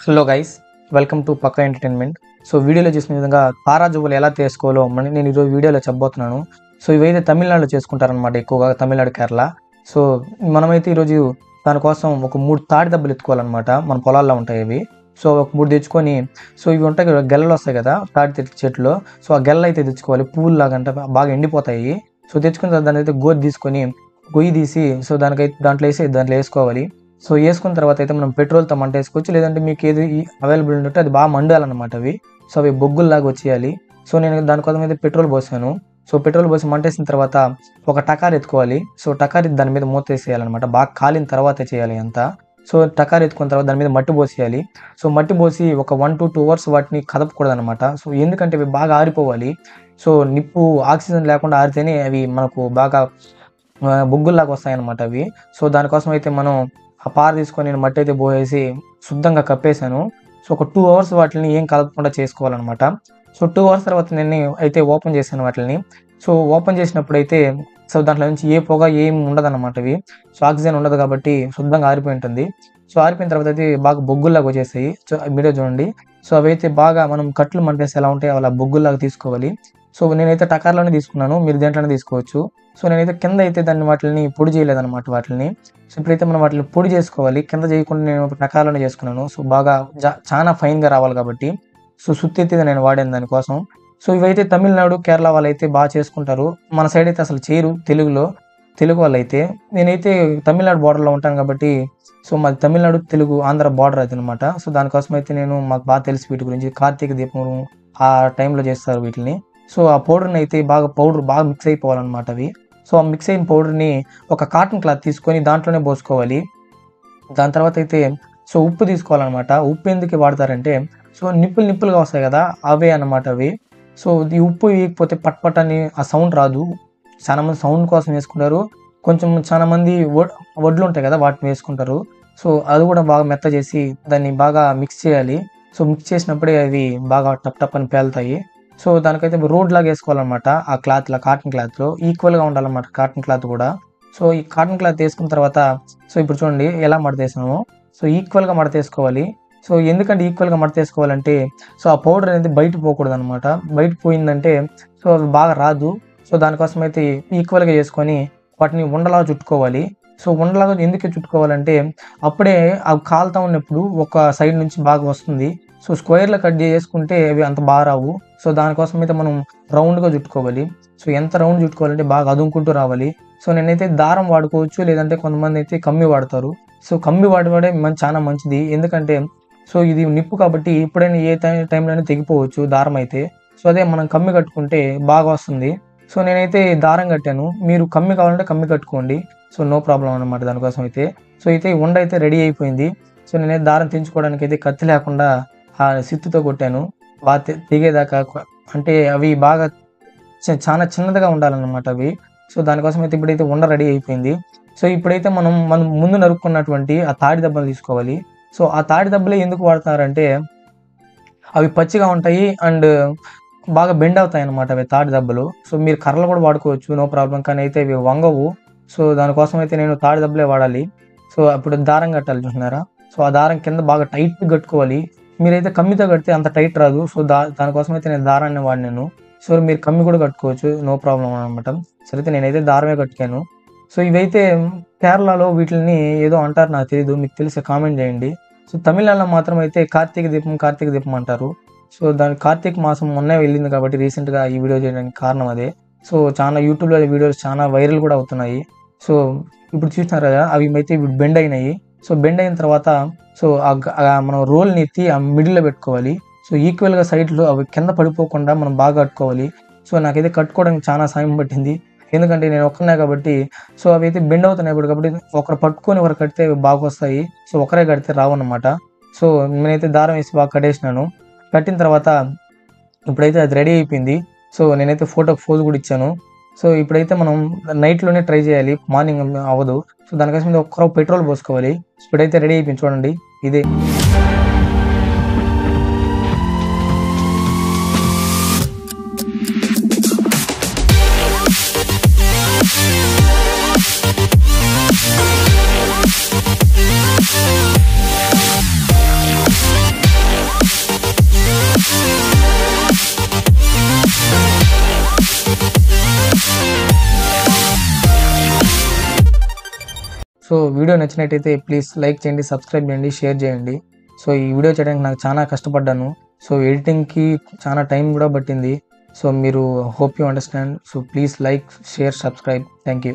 Hello guys, welcome to Pakka entertainment. So వీడియోలో చూసిన విధంగా తారాజువ్వలు ఎలా చేసుకోవాలో నేను ఈరోజు వీడియోలో చెప్పబోతున్నాను. సో ఇవైతే తమిళనాడులో చేసుకుంటారనమాట, ఎక్కువగా తమిళనాడు, కేరళ. సో మనమైతే ఈరోజు దానికోసం ఒక 3 తాడి దెబ్బలు ఎత్తుకోవాలన్నమాట. మన పొలాల్లో ఉంటాయి అవి. సో ఒక 3 తెచ్చుకొని, సో ఇవి ఉంటాయి కదా, గెల్లలు వస్తాయి కదా తాడి చెట్లు. సో ఆ గెల్ల అయితే తెచ్చుకోవాలి, పువ్వులు లాగా అంటే బాగా ఎండిపోతాయి. సో తెచ్చుకున్న తర్వాత దాన్ని అయితే గొయ్యి తీసి సో దాంట్లో వేసుకోవాలి. సో వేసుకున్న తర్వాత అయితే మనం పెట్రోల్తో మంట వేసుకోవచ్చు, లేదంటే మీకు ఏది అవైలబుల్ ఉంటే అది బాగా మండాలన్నమాట అవి. సో అవి బొగ్గుల్లాగా వచ్చేయాలి. సో నేను దానికోసం అయితే పెట్రోల్ పోసాను. సో పెట్రోల్ పోసి మంట వేసిన తర్వాత ఒక టకార్ ఎత్తుకోవాలి. సో టకార్ దాని మీద మూత వేసేయాలన్నమాట, బాగా కాలిన తర్వాతే చేయాలి అంతా. సో టకార్ ఎత్తుకున్న తర్వాత దాని మీద మట్టి పోసేయాలి. సో మట్టి పోసి ఒక 1 to 2 hours వాటిని కదపకూడదు అనమాట. సో ఎందుకంటే అవి బాగా ఆరిపోవాలి. సో నిప్పు ఆక్సిజన్ లేకుండా ఆరితేనే అవి మనకు బాగా బొగ్గుల్లాగా వస్తాయన్నమాట అవి. సో దానికోసం అయితే మనం ఆ పార తీసుకొని నేను మట్టి అయితే పోసేసి శుద్ధంగా కప్పేశాను. సో ఒక 2 hours వాటిని ఏం కలపకుండా చేసుకోవాలన్నమాట. సో 2 hours తర్వాత నేను అయితే ఓపెన్ చేశాను వాటిని. సో ఓపెన్ చేసినప్పుడు అయితే సో దాంట్లో నుంచి ఏ పొగ ఏం ఉండదన్నమాట అవి. సో ఆక్సిజన్ ఉండదు కాబట్టి శుద్ధంగా ఆరిపోయి ఉంటుంది. సో ఆరిపోయిన తర్వాత అయితే బాగా బొగ్గుల్లాగా వచ్చేసాయి. సో వీడియో చూడండి. సో అవైతే బాగా మనం కట్లు మంటేసి ఎలా ఉంటాయి అలా బొగ్గుల్లాగా తీసుకోవాలి. సో నేనైతే టకార్లోనే తీసుకున్నాను, మీరు దేంట్లోనే తీసుకోవచ్చు. సో నేనైతే కింద అయితే వాటిని పొడి చేయలేదన్నమాట వాటిని. సో ఇప్పుడైతే మనం వాటిని పొడి చేసుకోవాలి, కింద చేయకుండా నేను టకార్లోనే చేసుకున్నాను. సో బాగా చాలా ఫైన్గా రావాలి కాబట్టి సో సుత్తి అయితే నేను వాడాను దానికోసం. సో ఇవైతే తమిళనాడు, కేరళ వాళ్ళైతే బాగా చేసుకుంటారు. మన సైడ్ అయితే అసలు చేయరు, తెలుగు వాళ్ళైతే. నేనైతే తమిళనాడు బార్డర్లో ఉంటాను కాబట్టి సో మాది తమిళనాడు, తెలుగు, ఆంధ్ర బార్డర్ అది అనమాట. సో దానికోసం అయితే మాకు బాగా తెలిసి వీటి గురించి. కార్తీక దీపం ఆ టైంలో చేస్తారు వీటిని. సో ఆ పౌడర్ని అయితే పౌడర్ బాగా మిక్స్ అయిపోవాలన్నమాట అవి. సో ఆ మిక్స్ అయిన పౌడర్ని ఒక కాటన్ క్లాత్ తీసుకొని దాంట్లోనే పోసుకోవాలి. దాని తర్వాత అయితే సో ఉప్పు తీసుకోవాలన్నమాట. ఉప్పు ఎందుకు వాడతారంటే సో నిప్పులుగా వస్తాయి కదా, అవే అన్నమాట అవి. సో ఈ ఉప్పు వేయకపోతే పట్ అని ఆ సౌండ్ రాదు. చాలా మంది సౌండ్ కోసం వేసుకుంటారు, చాలా మంది వడ్లు ఉంటాయి కదా వాటిని వేసుకుంటారు. సో అది కూడా బాగా మెత్త చేసి దాన్ని బాగా మిక్స్ చేయాలి. సో మిక్స్ చేసినప్పుడే అవి బాగా టప్ అని పేలుతాయి. సో దానికైతే రోడ్ లాగా వేసుకోవాలన్నమాట. ఆ క్లాత్లో, కాటన్ క్లాత్లో ఈక్వల్గా ఉండాలన్నమాట కాటన్ క్లాత్ కూడా. సో ఈ కాటన్ క్లాత్ వేసుకున్న తర్వాత సో ఇప్పుడు చూడండి ఎలా మడతేసామో. సో ఈక్వల్గా మడతేసుకోవాలి. సో ఎందుకంటే ఈక్వల్గా మడతేసుకోవాలంటే సో ఆ పౌడర్ అనేది బయట పోకూడదు అనమాట. బయట పోయిందంటే సో అవి బాగా రాదు. సో దానికోసం అయితే ఈక్వల్గా చేసుకొని వాటిని ఉండలాగా చుట్టుకోవాలి. సో ఉండలాగా ఎందుకు చుట్టుకోవాలంటే అప్పుడే అవి కాలుతా ఉన్నప్పుడు ఒక సైడ్ నుంచి బాగా వస్తుంది. సో స్క్వేర్లో కట్ చేసుకుంటే అవి అంత బాగా రావు. సో దానికోసం అయితే మనం రౌండ్గా చుట్టుకోవాలి. సో ఎంత రౌండ్ చుట్టుకోవాలంటే బాగా అదుముకుంటూ రావాలి. సో నేనైతే దారం వాడుకోవచ్చు, లేదంటే కొంతమంది అయితే కమ్మి వాడతారు. సో కమ్మి వాడే చాలా మంచిది. ఎందుకంటే సో ఇది నిప్పు కాబట్టి ఎప్పుడైనా ఏ టైంలోనే తెగిపోవచ్చు దారం అయితే. సో అదే మనం కమ్మి కట్టుకుంటే బాగా వస్తుంది. సో నేనైతే దారం కట్టాను, మీరు కమ్మి కావాలంటే కమ్మి కట్టుకోండి. సో నో ప్రాబ్లం అనమాట దానికోసం అయితే. సో అయితే ఉండ అయితే రెడీ అయిపోయింది. సో నేనైతే దారం తెంచుకోవడానికి అయితే కత్తి లేకుండా ఆ సిత్తుతో కొట్టాను బాగా తెగేదాకా. అంటే అవి బాగా చాలా చిన్నదిగా ఉండాలన్నమాట అవి. సో దానికోసం అయితే ఇప్పుడైతే ఉండ రెడీ అయిపోయింది. సో ఇప్పుడైతే మనం ముందు నరుక్కున్నటువంటి ఆ తాడి దెబ్బలు తీసుకోవాలి. సో ఆ తాడి దెబ్బలే ఎందుకు వాడతారంటే అవి పచ్చిగా ఉంటాయి అండ్ బాగా బెండ్ అవుతాయి అన్నమాట అవి తాడి దెబ్బలు. సో మీరు కర్రలు కూడా వాడుకోవచ్చు, నో ప్రాబ్లం. కానీ అయితే ఇవి వంగవు. సో దానికోసం అయితే నేను తాడి దెబ్బలే వాడాలి. సో అప్పుడు దారం కట్టాలి చూస్తున్నారా. సో ఆ దారం కింద బాగా టైట్ కట్టుకోవాలి. మీరైతే కమ్మితో కడితే అంత టైట్ రాదు. సో దానికోసం అయితే నేను దారాన్ని వాడినాను. సో మీరు కమ్మి కూడా కట్టుకోవచ్చు, నో ప్రాబ్లం అనమాట. సరే అయితే నేనైతే దారమే కట్టుకాను. సో ఇవైతే కేరళలో వీటిని ఏదో అంటారు, నాకు తెలీదు, మీకు తెలిసి కామెంట్ చేయండి. సో తమిళనాడులో మాత్రం అయితే కార్తీక దీపం అంటారు. సో దాని కార్తీక మాసం మొన్నే వెళ్ళింది కాబట్టి రీసెంట్గా ఈ వీడియో చేయడానికి కారణం అదే. సో చాలా యూట్యూబ్లో వీడియోస్ చాలా వైరల్ కూడా అవుతున్నాయి. సో ఇప్పుడు చూసినారు కదా, అవి అయితే ఇప్పుడు బెండ్ అయినాయి. సో బెండ్ అయిన తర్వాత సో మనం రోల్ని ఎత్తి ఆ మిడిల్లో పెట్టుకోవాలి. సో ఈక్వల్గా సైడ్లో అవి కింద పడిపోకుండా మనం బాగా కట్టుకోవాలి. సో నాకైతే కట్టుకోవడానికి చాలా సమయం పట్టింది, ఎందుకంటే నేను ఒక్కనే కాబట్టి. సో అవి అయితే బెండ్ అవుతున్నాయి ఇప్పుడు కాబట్టి ఒకరు పట్టుకొని ఒకరు కడితే బాగా వస్తాయి. సో ఒకరే కడితే రావన్నమాట. సో నేనైతే దారం వేసి బాగా కట్టేసినాను. కట్టిన తర్వాత ఇప్పుడైతే అది రెడీ అయిపోయింది. సో నేనైతే ఫోటోకి పోజ్ కూడా ఇచ్చాను. సో ఇప్పుడైతే మనం నైట్లోనే ట్రై చేయాలి, మార్నింగ్ అవ్వదు. సో దానికోసం ఒక్కరో పెట్రోల్ పోసుకోవాలి. ఇప్పుడైతే రెడీ అయిపోయింది చూడండి ఇదే. సో వీడియో నచ్చినట్టయితే ప్లీజ్ లైక్ చేయండి, సబ్స్క్రైబ్ చేయండి, షేర్ చేయండి. సో ఈ వీడియో చేయడానికి నాకు చాలా కష్టపడ్డాను. సో ఎడిటింగ్కి చాలా టైం కూడా పట్టింది. సో మీరు hope you understand. So please like, share, subscribe. Thank you.